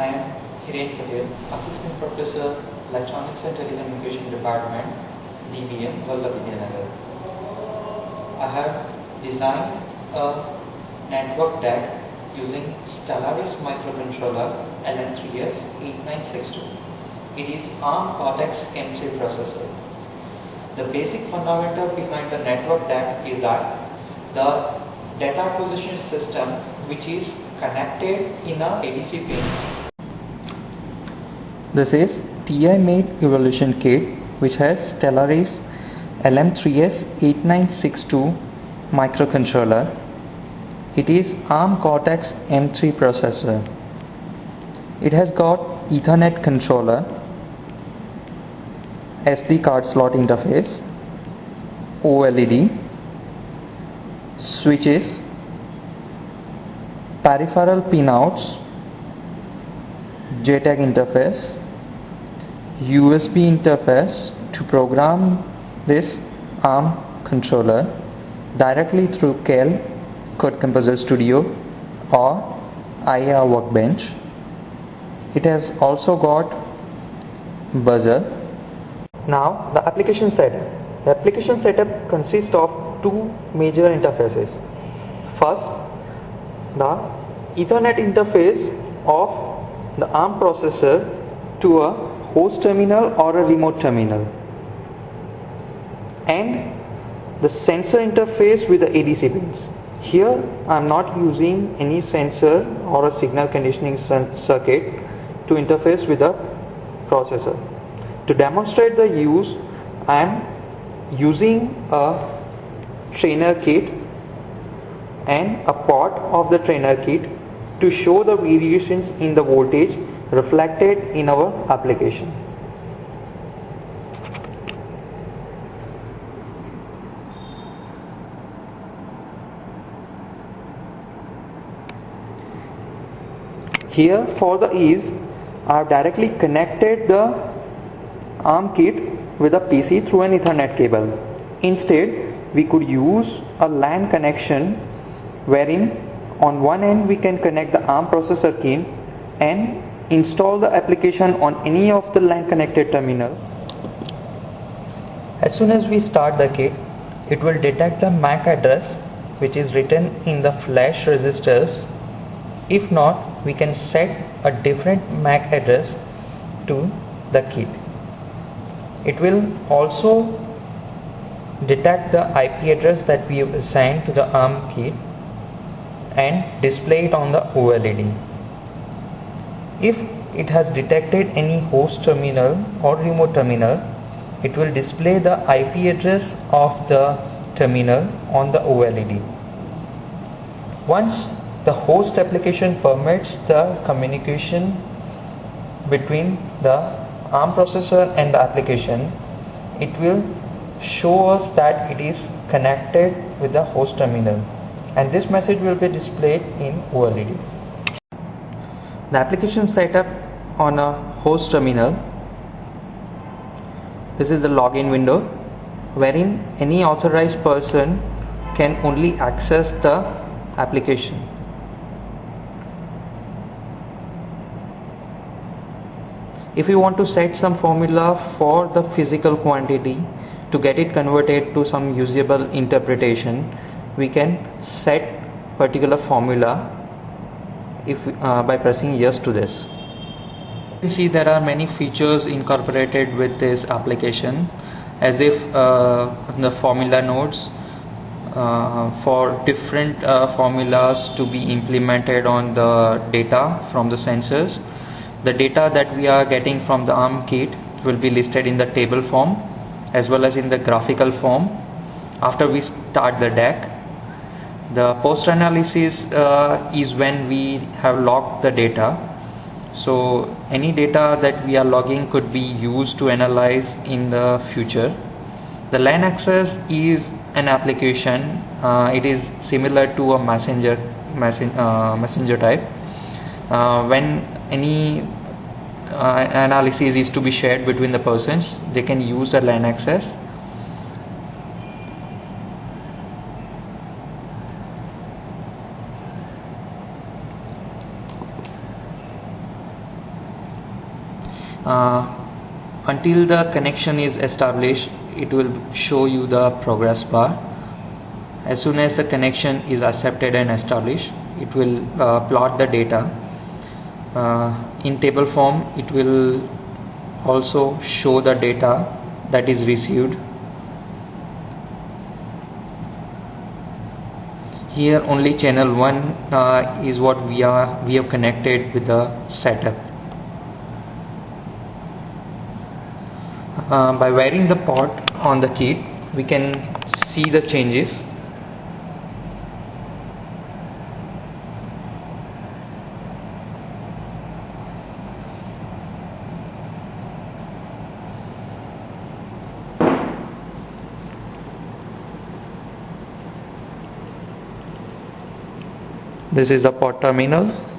I am Hiren Patel, Assistant Professor, Electronics and Telecommunication Department, DBM, Vallabh I have designed a network DAC using Stellaris microcontroller LM3S8962. It is ARM Cortex-M3 processor. The basic fundamental behind the network DAC is that the data acquisition system, which is connected in a ADC pins. This is TI made evolution kit which has Stellaris LM3S8962 microcontroller. It is ARM Cortex M3 processor. It has got Ethernet controller, SD card slot interface, OLED, switches, peripheral pinouts, JTAG interface, USB interface to program this ARM controller directly through KEL Code Composer Studio or IAR Workbench. It has also got buzzer. Now the application setup. The application setup consists of two major interfaces. First, the Ethernet interface of the ARM processor to a host terminal or a remote terminal, and the sensor interface with the ADC pins. Here I am not using any sensor or a signal conditioning circuit to interface with the processor. To demonstrate the use, I am using a trainer kit and a part of the trainer kit to show the variations in the voltage reflected in our application. Here, for the ease, I have directly connected the ARM kit with a PC through an Ethernet cable. Instead, we could use a LAN connection wherein on one end we can connect the ARM processor kit and install the application on any of the LAN connected terminal. As soon as we start the kit, it will detect the MAC address which is written in the flash registers. If not, we can set a different MAC address to the kit. It will also detect the IP address that we have assigned to the ARM kit and display it on the OLED. If it has detected any host terminal or remote terminal, it will display the IP address of the terminal on the OLED. Once the host application permits the communication between the ARM processor and the application, it will show us that it is connected with the host terminal, and this message will be displayed in OLED. The application setup on a host terminal. This is the login window wherein any authorized person can only access the application. If we want to set some formula for the physical quantity to get it converted to some usable interpretation, we can set particular formula by pressing yes to this. You can see there are many features incorporated with this application, as if the formula nodes for different formulas to be implemented on the data from the sensors. The data that we are getting from the ARM kit will be listed in the table form as well as in the graphical form after we start the DAC. The post analysis is when we have logged the data. So any data that we are logging could be used to analyze in the future. The LAN access is an application. It is similar to a messenger type. When any analysis is to be shared between the persons, they can use the LAN access. Until the connection is established, it will show you the progress bar. As soon as the connection is accepted and established, it will plot the data. In table form, it will also show the data that is received. Here only channel 1 is what we have connected with the setup. By wearing the pot on the kit, we can see the changes. This is the pot terminal.